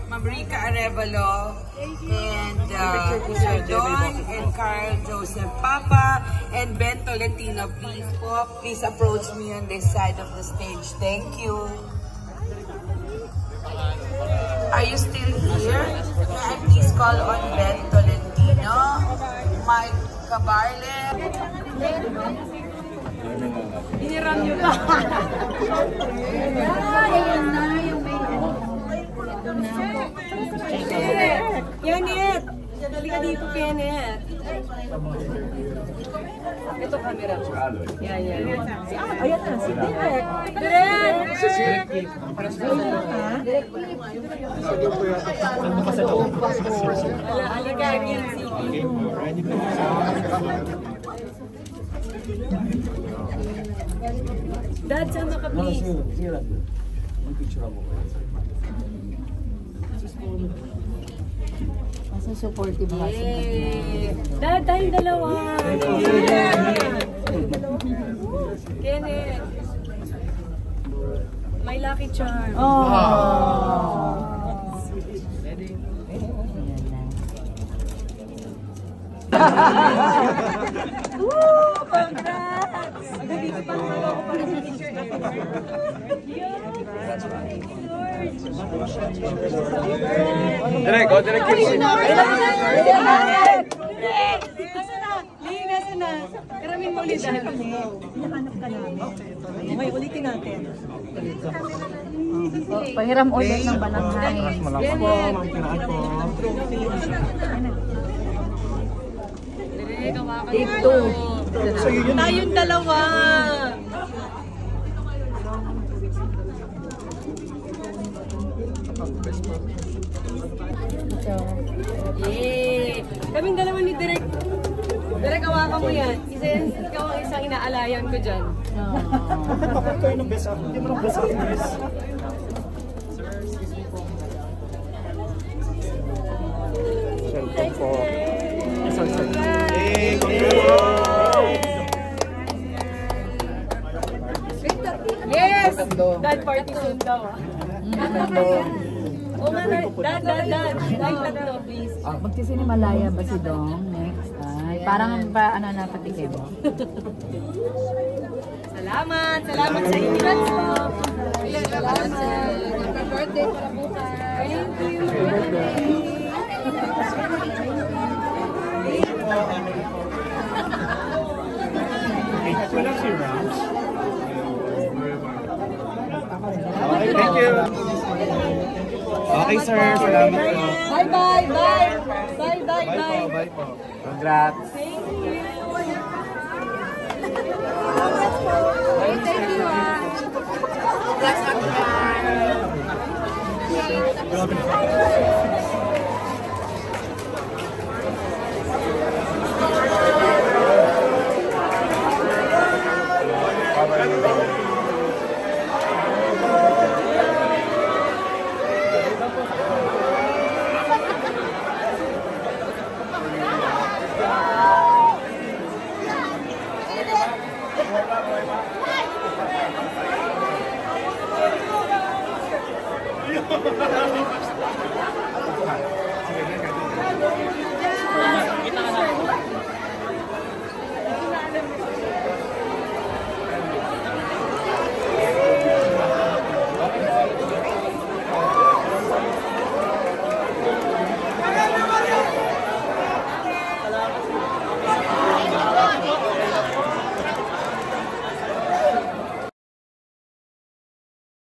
Ma'am Rica Arevalo, and Sir Don, and Carl Joseph Papa, and Ben Tolentino. Please approach me on this side of the stage. Thank you. Are you still here? May I please call on Ben Tolentino, Mike Cabarle. Hiniram nyo ba? Kenneth! Dali ka dito, Kenneth. Ito camera. Yan. Ayan na, si Direk. Direk! Direk! Dad, sama ka please. Asa supportive husband. Dad, tayong dalawa. Kenneth. My lucky charm. Congrats! Dito pa naman ako para sa picture ever. Direk, Direk Kirsi. Nasa na? Karamin mo ulit dahil hinahanap ka namin. Okay, ulitin natin. Pahiram ulit ng balanghay. Take two. Tayong dalawa. Yay! Kaming dalawa ni Direk. Direk, hawakan mo yan. Ikaw ang isang inaalayan ko dyan. Bakit ako kayo ng best ako? Hindi mo ng best ako, guys. Cellphone po. Yes! Dad, party soon daw. Oo nga, Dad. Ay, tatlo, please. Magsisinimalaya ba si Dong next? Ay, parang pa, ano na patikim. Salamat sa inyo. Salamat. Happy birthday para bukas. Thank you. Wala si Rams. Thank you. Okay, sir. Salamat po. Bye. Bye po. Congrats. Thank you. Thank you.